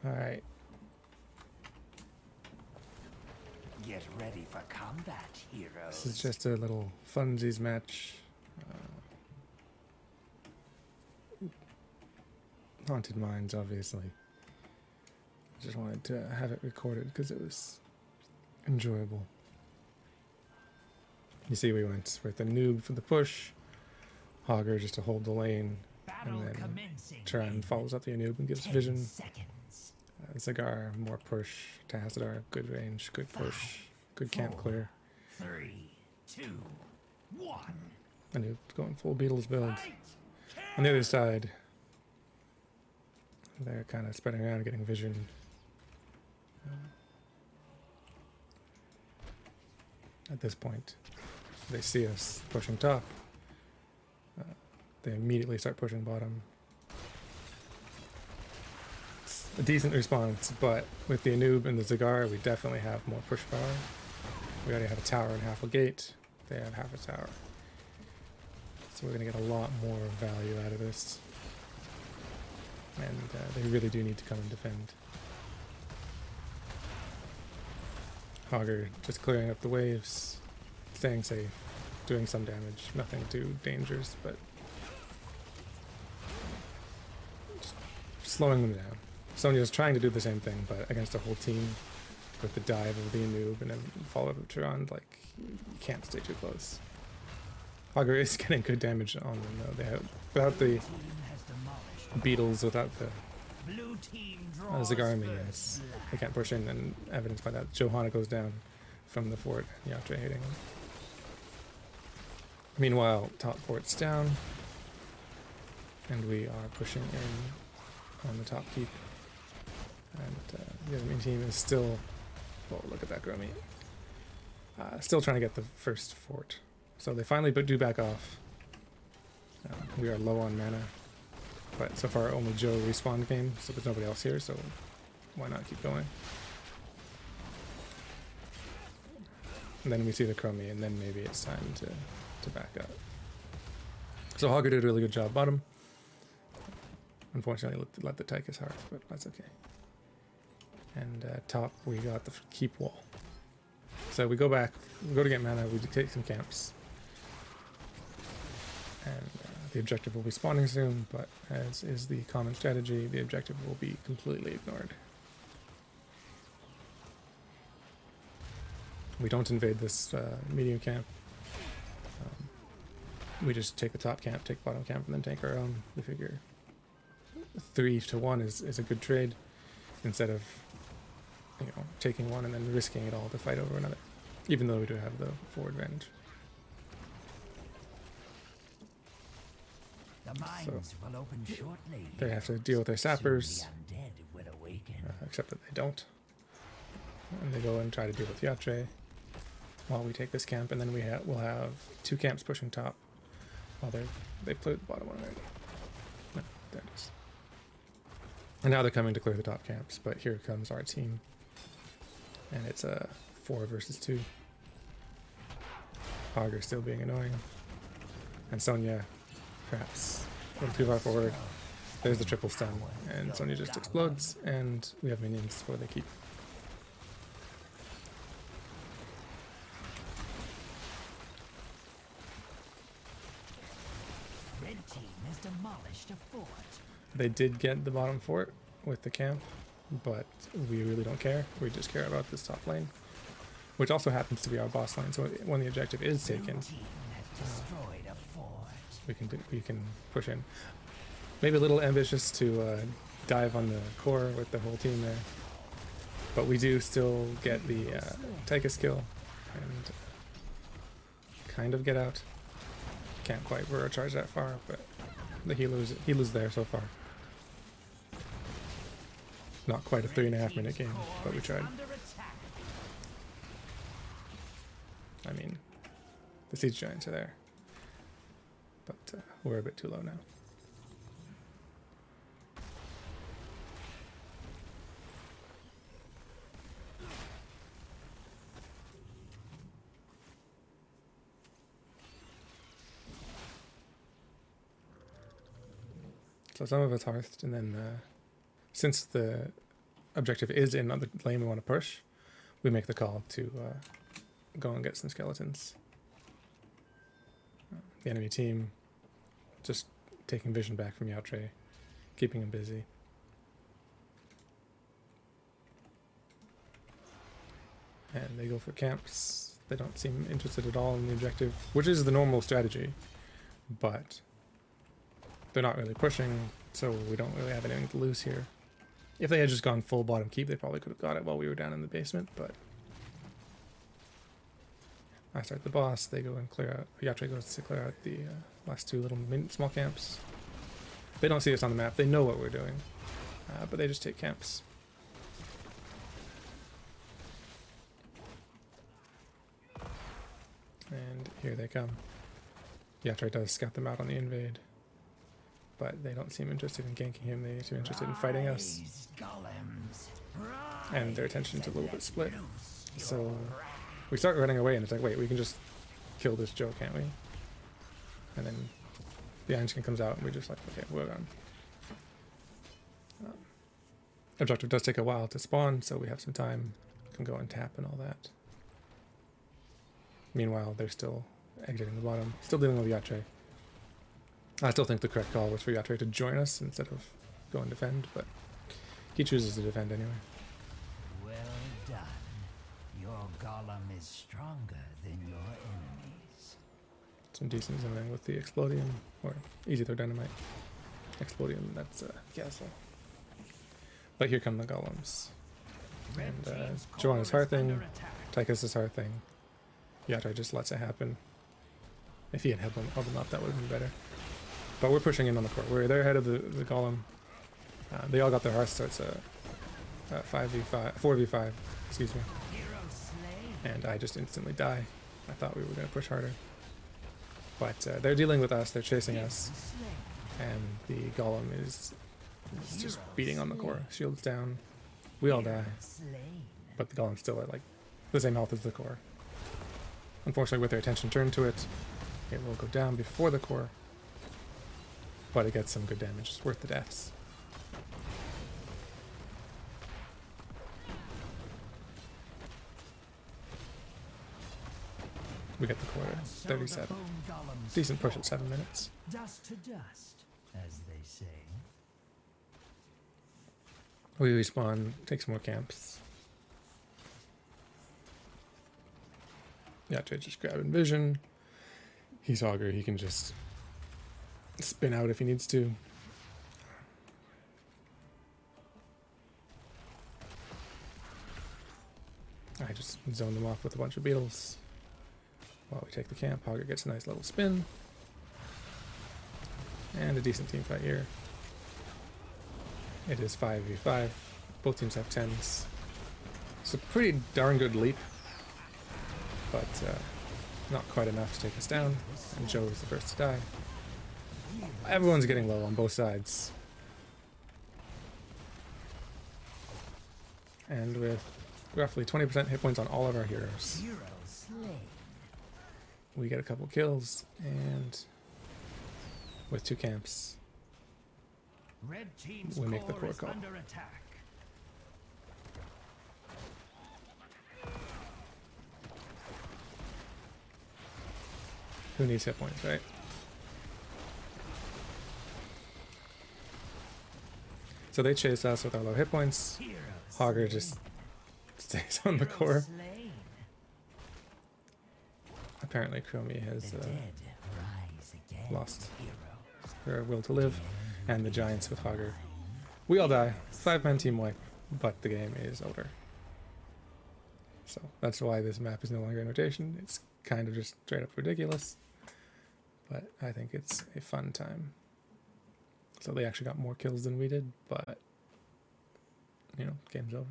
Alright. Get ready for combat, heroes. This is just a little funsies match. Haunted Minds, obviously. Just wanted to have it recorded because it was enjoyable. You see, we went with the noob for the push, Hogger just to hold the lane, Battle and then commencing. Turan follows up the noob and gives 10 vision. seconds. Zagar, more push. Tazadar, good range, good push, good camp clear. 3, 2, 1. The noob going full Beatles build. On the other side, they're kind of spreading around, getting vision. At this point, they see us pushing top. They immediately start pushing bottom. It's a decent response, but with the Anub and the Zagar, we definitely have more push power. We already have a tower and half a gate. They have half a tower. So we're going to get a lot more value out of this. And they really do need to come and defend. Hogger just clearing up the waves, staying safe, doing some damage, nothing too dangerous, but just slowing them down. Sonya's trying to do the same thing, but against a whole team with the dive of the Anub and then follow-up of Turan, like, you can't stay too close. Hogger is getting good damage on them, though. They have, without the Beatles, without the Blue team draws Zagar first minions, blood. they can't push in, and evidenced by that, Johanna goes down from the fort, Yatra hitting him. Meanwhile, top fort's down, and we are pushing in on the top keep. And the enemy team is still, oh, look at that Gromi, still trying to get the first fort. So they finally do back off. We are low on mana, but so far only Joe respawned game, so there's nobody else here, so why not keep going? And then we see the Chromie, and then maybe it's time to back up. So Hogger did a really good job bottom. Unfortunately, let the Tychus Hearth, but that's okay. And top, we got the keep wall. So we go back, we go to get mana, we take some camps. And the objective will be spawning soon, but as is the common strategy, the objective will be completely ignored. We don't invade this medium camp. We just take the top camp, take bottom camp, and then take our own. We figure 3-1 is a good trade, instead of, you know, taking one and then risking it all to fight over another, even though we do have the forward advantage. The mines will open shortly. They have to deal with their sappers, Soon the undead will awaken. except that they don't. And they go and try to deal with Yatre while we take this camp, and then we'll have two camps pushing top while they cleared the bottom one already. No, there it is. And now they're coming to clear the top camps, but here comes our team. And it's a 4 versus 2. Hogger still being annoying. And Sonya, perhaps a little too far forward. There's the triple stun, and Sonya just explodes, and we have minions for the keep. Red team has demolished a fort. They did get the bottom fort with the camp, but we really don't care. We just care about this top lane, which also happens to be our boss lane. So when the objective is taken, Blue team has destroyed a fort. we can push in. Maybe a little ambitious to dive on the core with the whole team there, but we do still get the Tychus kill and kind of get out. Can't quite Burrow charge that far, but the healer's there so far. Not quite a 3.5 minute game, but we tried. Under attack. I mean, the siege giants are there, but we're a bit too low now. So some of it's hearthed, and then since the objective is in the lane we want to push, we make the call to go and get some skeletons. The enemy team just taking vision back from Yautre, keeping him busy. And they go for camps. They don't seem interested at all in the objective, which is the normal strategy, but they're not really pushing, so we don't really have anything to lose here. If they had just gone full bottom keep, they probably could have got it while we were down in the basement, but I start the boss, they go and clear out, Yautre goes to clear out the last two little small camps. They don't see us on the map, they know what we're doing, but they just take camps. And here they come. Yautre does scout them out on the invade, but they don't seem interested in ganking him, they seem interested in fighting us. Rise, golems, And their rise attention's a and little bit let split. loose So your we start running away and it's like, wait, we can just kill this Joe, can't we? And then the Iron Skin comes out and we're just like, okay, we're gone. Objective does take a while to spawn, so we have some time. Can go and tap and all that. Meanwhile, they're still exiting the bottom, still dealing with Yautre. I still think the correct call was for Yautre to join us instead of go and defend, but he chooses to defend anyway. well done. Your golem is stronger than your enemies. Some decent zoning with the Explodium, or easy throw dynamite. Explodium, that's Castle. But here come the golems. And Joanna's Hearthing, Tychus' Hearthing. Yautre just lets it happen. If he had held them up, that would have been better. But we're pushing in on the core. They're ahead of the golem. They all got their hearths, so it's a 5v5, 4v5, excuse me. Hero slain. And I just instantly die. I thought we were going to push harder. But they're dealing with us, they're chasing us. Slain. And the golem is just beating on the core. Shields down. We all die. Slain. But the golem's still at like the same health as the core. Unfortunately, with their attention turned to it, it will go down before the core. But it gets some good damage. It's worth the deaths. We get the core at And so 37. the bone golems Decent push at fall. 7 minutes. Dust to dust, as they say. We respawn, take some more camps. Yautre just grabbing vision. He's Augur, he can just spin out if he needs to. I just zone them off with a bunch of beetles. While we take the camp, Augur gets a nice little spin. And a decent team fight here. It is 5v5. Both teams have 10s. It's a pretty darn good leap. But not quite enough to take us down. And Joe is the first to die. Everyone's getting low on both sides. And with roughly 20% hit points on all of our heroes, Hero slain. we get a couple kills, and with 2 camps, Red team's We make the core core is call. under attack. who needs hit points, right? So they chase us with our low hit points. Hero Augur slain. just stays on the Hero core. slain. Apparently Chromie has The dead rise again. lost Heroes. her will to live, and the Giants with Augur. We all die. 5-man team wipe, but the game is over. So that's why this map is no longer in rotation. It's kind of just straight up ridiculous, but I think it's a fun time. So they actually got more kills than we did, but you know, game's over.